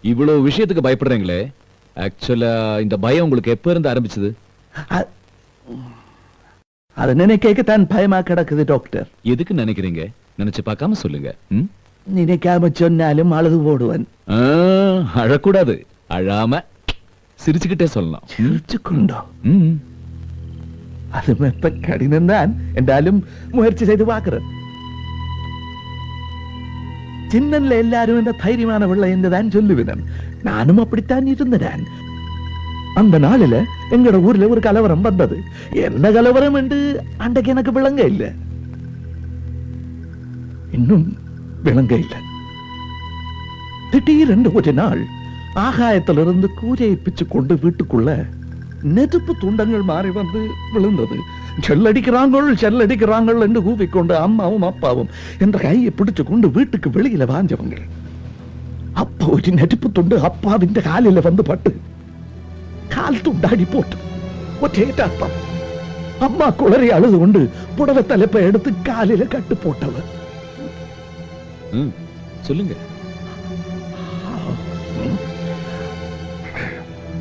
இவ்வளவு விஷயத்துக்கு பயப்படுறீங்களே, ஆக்சுவலா இந்த பயம் உங்களுக்கு எப்ப இருந்து ஆரம்பிச்சது? அது நினைக்கத்தான் பயமா கிடக்குது டாக்டர். எதுக்கு நினைக்கிறீங்க? நினைச்சு பார்க்காம சொல்லுங்க. நினைக்காம சொன்னாலும் அழுது போடுவன். அழக்கூடாது, அழாம சிரிச்சுக்கிட்டே சொல்லலாம். சிரிச்சுக்கொண்டோம். அது மெத்த கடினம் தான் என்றாலும் முயற்சி செய்து பார்க்கிறேன். சின்னன்ல எல்லாரும் இந்த தைரியமான பிள்ளை என்றுதான் சொல்லுவேன். நானும் அப்படித்தான் இருந்தேன். அந்த நாளில எங்கட ஊர்ல ஒரு கலவரம் வந்தது. என்ன கலவரம் என்று அன்றைக்கு எனக்கு விளங்க இல்லை, இன்னும் விளங்க இல்லை. திடீரென்று ஒரு நாள் ஆகாயத்திலிருந்து கூரையை பிச்சு கொண்டு வீட்டுக்குள்ள நெருப்பு துண்டங்கள் மாறி வந்து விழுந்தது. செல்லடிக்கிறாங்கள் என்று கூவிக்கொண்டு அம்மாவும் அப்பாவும் என்ற கையை பிடிச்சு கொண்டு வீட்டுக்கு வெளியில வாஞ்சவங்க. அப்போ ஒரு நெருப்பு துண்டு அப்பாவின் காலில வந்து பட்டு கால் துண்டாடி போட்டு ஒற்றேட்டாத்தான். அம்மா குளறி அழுது கொண்டு புடவை தலைப்பை எடுத்து காலில கட்டு போட்டவர். சொல்லுங்க.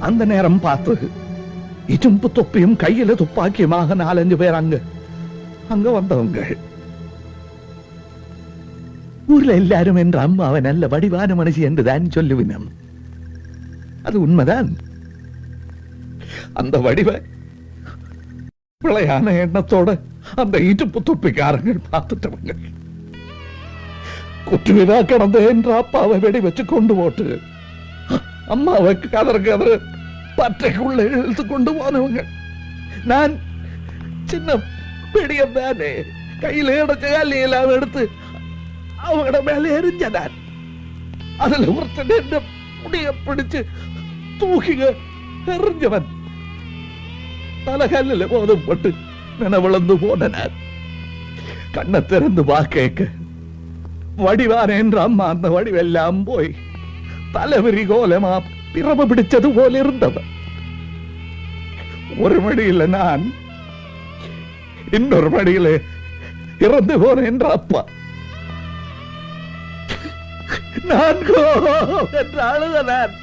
அந்த நேரம் பார்த்து இடும்பு தொப்பியும் கையில துப்பாக்கியமாக 4-5 பேர் அங்க வந்தவங்க. ஊர்ல எல்லாரும் என்ற அம்மாவை நல்ல வடிவான மனுஷி என்றுதான் சொல்லுவினம். அது உண்மைதான். அந்த வடிவ பிழையான எண்ணத்தோட அந்த இடுப்பு தொப்பிக்காரங்கள் பார்த்துட்டவங்க. குற்றுவிதா கிடந்த என்ற அப்பாவை வெடி வச்சு கொண்டு போட்டு அம்மாவை கதறு பற்றைக்குள்ள இழுத்து கொண்டு போனவங்க. நான் சின்ன பிடியம் தானே, கையில எடுத்து காலையெல்லாம் எடுத்து அவங்கள மேல எரிஞ்சனான். அதுல ஒருத்தன் முடிய பிடிச்சு தூக்கி எறிஞ்சவன் தலைகல்லில் போதும் போட்டு நினைவிழந்து போனார். கண்ணை திறந்து வாக்க வடிவான என்ற அம்மா அந்த வடிவெல்லாம் போய் தலைவிரி கோலமா பிறப்பு பிடிச்சது போல இருந்தவன். ஒரு மடியில நான், இன்னொரு மடியில இறந்து போன என்ற அப்பா. நான் அழுதனான்.